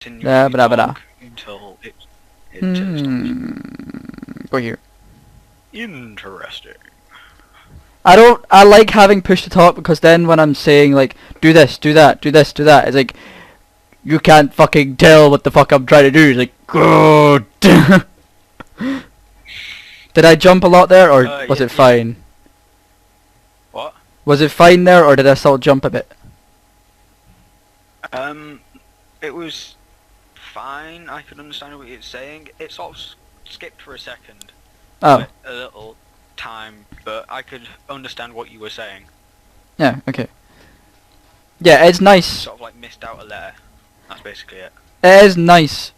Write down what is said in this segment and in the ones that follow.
continue Blah, to blah, blah. talk until it stops. Go here. Interesting. I like having push to talk because then when I'm saying like, do this, do that, do this, do that, it's like, you can't fucking tell what the fuck I'm trying to do. It's like, good. Did I jump a lot there, or was it fine? What? Was it fine there, or did I still jump a bit? It was fine. I could understand what you're saying. It sort of skipped for a second. Oh. A little time, but I could understand what you were saying. Yeah, okay. Yeah, it's nice. Sort of like missed out a letter. That's basically it. It is nice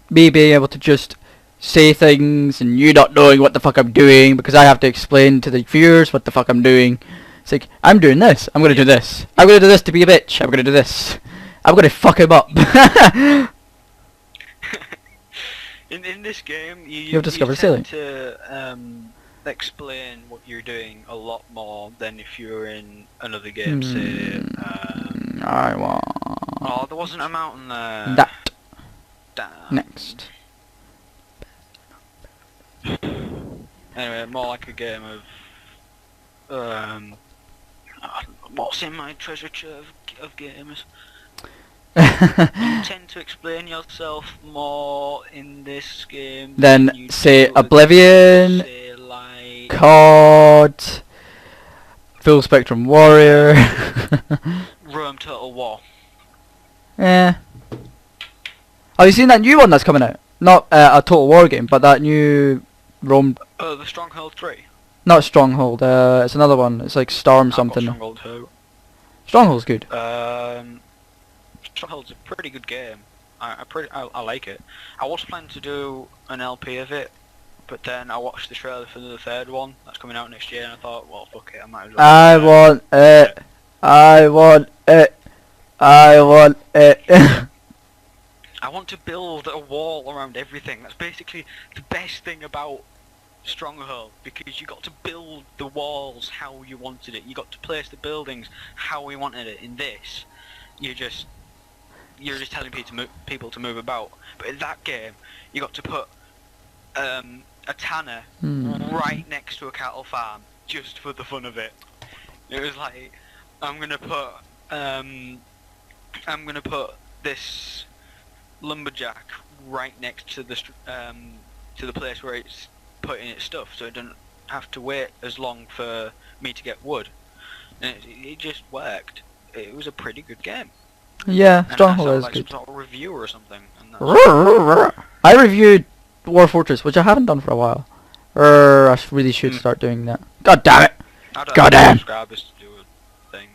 me being able to just say things and you not knowing what the fuck I'm doing because I have to explain to the viewers what the fuck I'm doing. It's like, I'm doing this, I'm gonna do this. I'm gonna do this to be a bitch, I'm gonna do this. I'm gonna fuck him up. in this game, you have discovered tend sailing. to explain what you're doing a lot more than if you were in another game, say, I want... Oh, there wasn't a mountain there. that. Damn. Next. Anyway, more like a game of, what's in my treasure trove of games? You tend to explain yourself more in this game Then you say do Oblivion, say like COD, Full Spectrum Warrior. Rome Total War. Yeah. Have you seen that new one that's coming out? Not a Total War game, but that new Rome... The Stronghold 3. Not Stronghold, it's another one. It's like Storm something. Stronghold 2. Stronghold's good. Stronghold's a pretty good game. I like it. I was planning to do an LP of it, but then I watched the trailer for the third one that's coming out next year, and I thought, well, fuck it, I might as well. I want it. I want it. I want it. I want to build a wall around everything. That's basically the best thing about Stronghold, because you got to build the walls how you wanted it. You got to place the buildings how we wanted it. In this, you're just telling people to move about. But in that game, you got to put a tanner right next to a cattle farm just for the fun of it. It was like, I'm gonna put this lumberjack right next to the place where it's putting its stuff, so it doesn't have to wait as long for me to get wood. And it just worked. It was a pretty good game. Yeah, And Stronghold is like good. some sort of reviewer or something. And I reviewed War Fortress, which I haven't done for a while. I really should start doing that. God damn it! God damn! Subscribers to do a thing.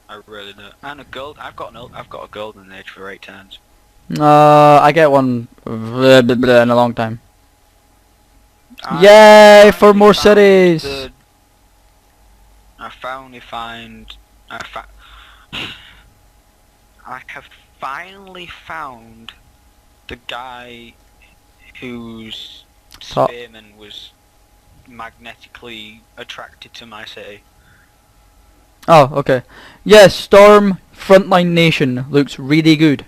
I really do. And a gold. I've got a golden age for 8 turns. I get one in a long time. Yay for more cities! I have finally found the guy whose spearman was magnetically attracted to my city. Oh, okay. Yes, Storm Frontline Nation looks really good.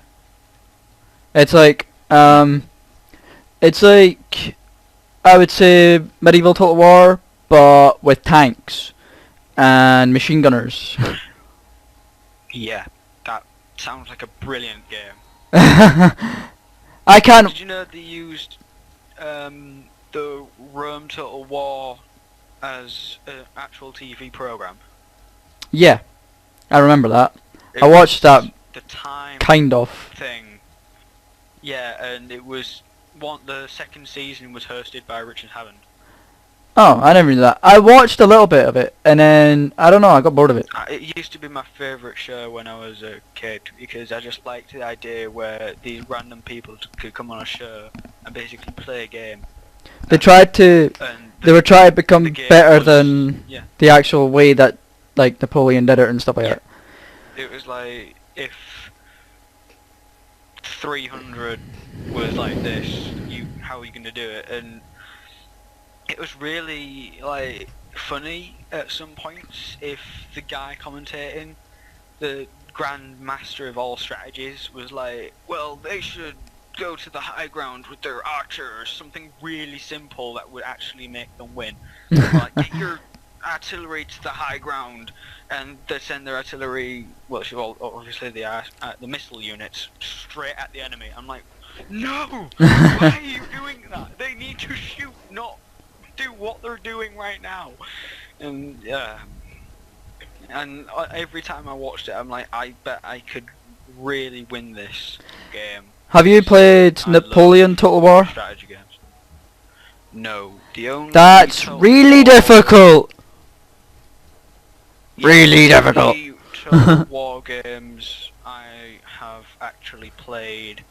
It's like, I would say medieval Total War, but with tanks and machine gunners. Yeah, that sounds like a brilliant game. I can't... Did you know they used the Rome Total War as an actual TV program? Yeah, I remember that. I watched that the time kind of thing. Yeah, and it was the second season was hosted by Richard Hammond. Oh, I never knew that. I watched a little bit of it, and then, I don't know, I got bored of it. It used to be my favourite show when I was a kid, because I just liked the idea where these random people could come on a show and basically play a game. They tried to, they were trying to become better than the actual way that, like, Napoleon did it and stuff like that. It was like, if 300 was like this, how are you going to do it? And it was really like funny at some points if the guy commentating the grand master of all strategies was like, well, they should go to the high ground with their archers, something really simple that would actually make them win. Like, get your artillery to the high ground, and they send their artillery, well, obviously the missile units, straight at the enemy. I'm like, no! Why are you doing that? They need to shoot, not do what they're doing right now. And yeah, and every time I watched it, I'm like, I bet I could really win this game. Have you played Napoleon Total War? Strategy games. No, the only. That's really difficult. Yeah, Really difficult. The Total War games I have actually played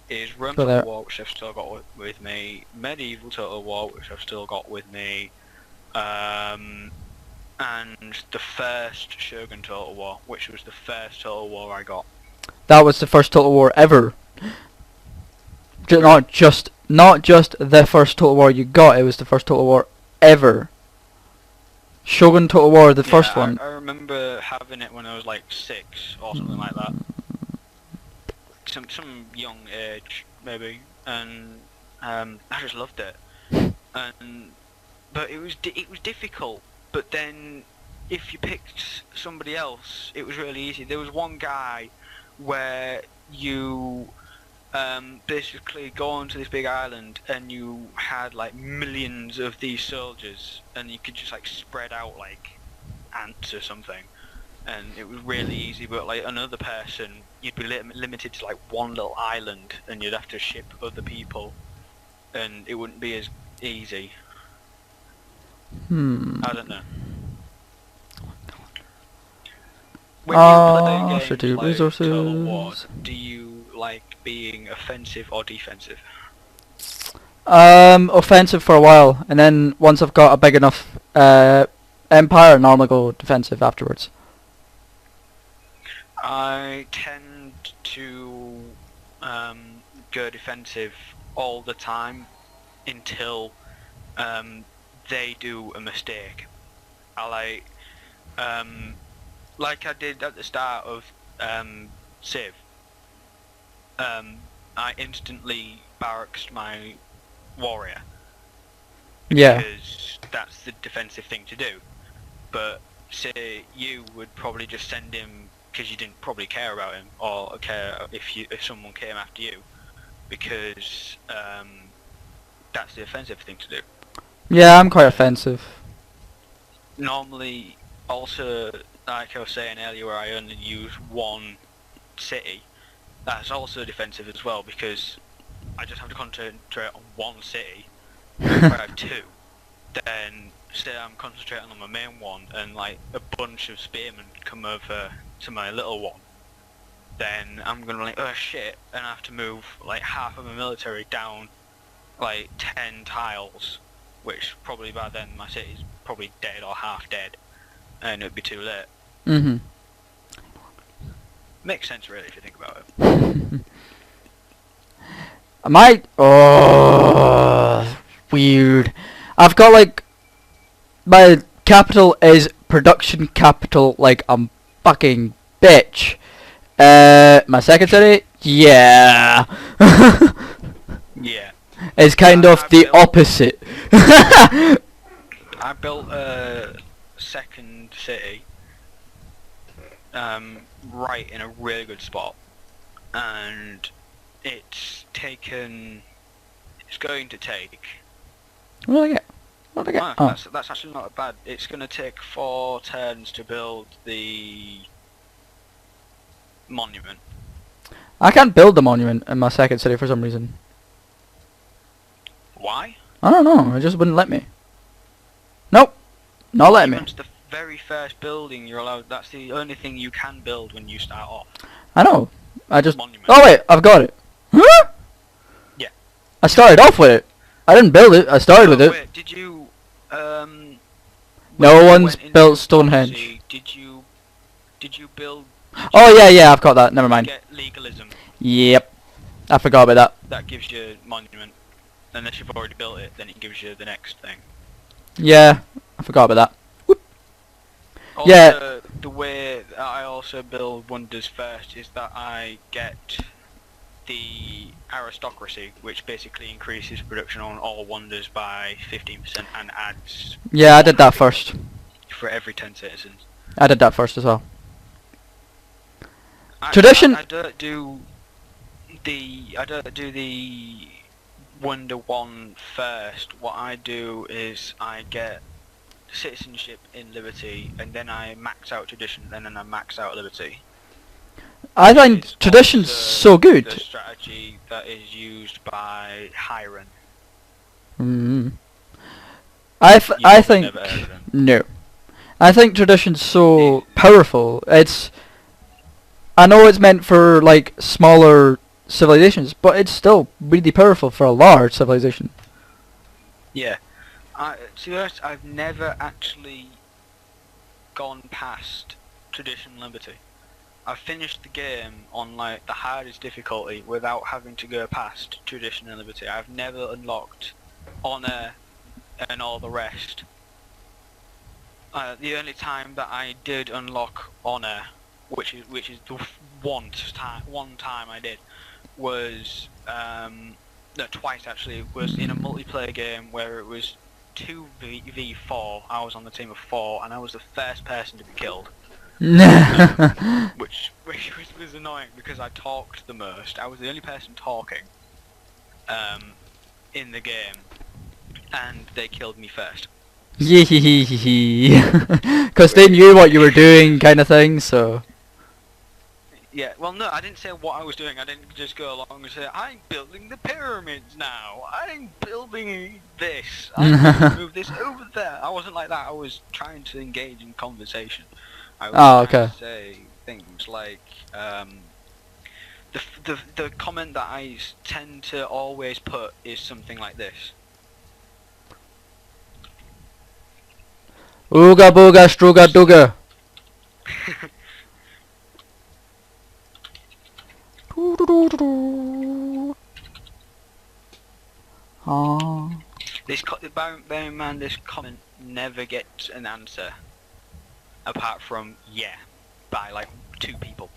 is Rome Total War, which I've still got with me, Medieval Total War, which I've still got with me, and the first Shogun Total War, which was the first Total War I got. That was the first Total War ever. Not just the first Total War you got, it was the first Total War ever. Shogun Total War, the first one. I remember having it when I was like 6 or something like that. Some young age maybe, and I just loved it. But it was difficult. But then if you picked somebody else, it was really easy. There was one guy where you basically go onto this big island and you had like millions of these soldiers, and you could just like spread out like ants or something, and it was really easy. But like another person, you'd be limited to like one little island, and you'd have to ship other people, and it wouldn't be as easy. I don't know. When you play games like Total War, do you like being offensive or defensive? Offensive for a while, and then once I've got a big enough empire, I normally go defensive afterwards. I tend to go defensive all the time until they do a mistake. I like I did at the start of Civ. I instantly barracked my warrior. Yeah. Because that's the defensive thing to do. But say you would probably just send him because you didn't probably care about him, or care if someone came after you, because that's the offensive thing to do. Yeah, I'm quite offensive. Normally, also, like I was saying earlier, where I only use one city, that's also defensive as well, because I just have to concentrate on one city. If I have two, then say I'm concentrating on my main one, and like a bunch of spearmen come over to my little one, then I'm gonna be like, oh shit, and I have to move like half of my military down like 10 tiles, which probably by then my city's probably dead or half dead, and it'd be too late. Mm-hmm. Makes sense really if you think about it. I might... Oh, weird. I've got like... My capital is production capital like I'm fucking bitch. My second city? Yeah. Yeah. It's kind of the opposite. I built a second city right in a really good spot, and it's going to take... What do I get? What do I get? Oh. That's actually not bad. It's going to take 4 turns to build the monument. I can't build the monument in my second city for some reason. Why? I don't know, it just wouldn't let me. Nope, not letting me. Monument's the very first building you're allowed. That's the only thing you can build when you start off. I know, I just... Monument. Oh wait, I've got it. Huh? Yeah. I started off with it. I didn't build it, I started with it. Wait, did you, No one's built Stonehenge. Policy, did you build... Oh yeah, I've got that, never mind. Get legalism. Yep, I forgot about that. That gives you monument. Unless you've already built it, then it gives you the next thing. Yeah, I forgot about that. Whoop. Also, Yeah. the way that I also build wonders first is that I get the aristocracy, which basically increases production on all wonders by 15% and adds Yeah, I did that first. for every 10 citizens. I did that first as well. I don't do the Wonder 1 first. What I do is I get citizenship in Liberty, and then I max out tradition, and then I max out Liberty. I find It's tradition's also so good. the strategy that is used by Hiron. Mm. You've I think never heard of him. no. I think tradition's so powerful. I know it's meant for like smaller civilizations, but it's still really powerful for a large civilization. Yeah. To be honest, I've never actually gone past Tradition Liberty. I've finished the game on like the hardest difficulty without having to go past Tradition and Liberty. I've never unlocked Honor and all the rest. The only time that I did unlock Honor, which is the one time I did, was no, twice actually, was in a multiplayer game where it was 2v4. I was on the team of 4, and I was the first person to be killed. which was annoying because I talked the most. I was the only person talking in the game, and they killed me first. Because they knew what you were doing, kind of thing. So Yeah, well no, I didn't say what I was doing. I didn't just go along and say, I'm building the pyramids now. I'm building this. I'm going to move this over there. I wasn't like that. I was trying to engage in conversation. I was trying to say things like, the comment that I tend to always put is something like this. Ooga booga struga dooga. Bear in mind, this comment never gets an answer, apart from yeah, by like 2 people.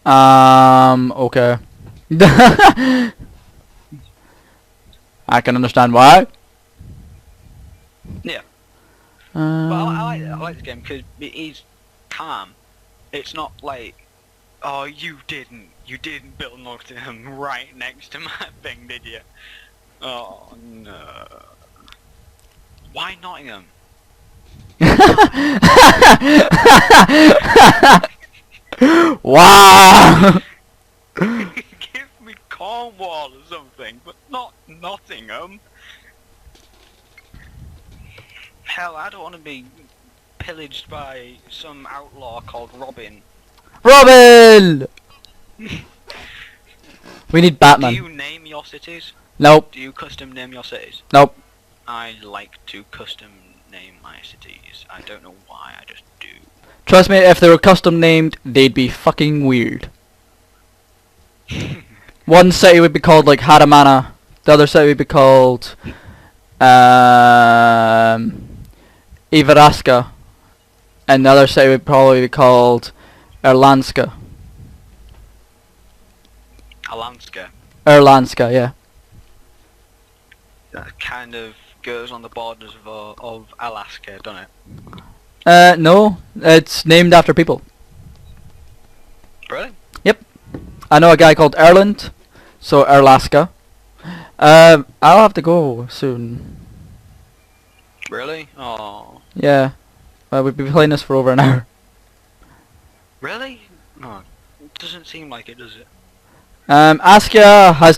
Okay. I can understand why. Yeah. But I like this game because it is calm. It's not like, oh, you didn't build Nottingham right next to my thing, did you? Oh no. Why Nottingham? Wow. Give me Cornwall or something, but not Nottingham. Hell, I don't want to be pillaged by some outlaw called Robin. Robin! We need Batman. Do you name your cities? Nope. Do you custom name your cities? Nope. I like to custom name my cities. I don't know why, I just do. Trust me, if they were custom named, they'd be fucking weird. One city would be called like Haramana. The other city would be called Ivaraska. And the other city would probably be called Erlanska. Erlanska, yeah. That kind of goes on the borders of Alaska, doesn't it? No. It's named after people. Really? Yep. I know a guy called Erland. So Erlaska. I'll have to go soon. Really? Oh. Yeah. We've been playing this for over an hour. Really? No. It doesn't seem like it, does it? Askia has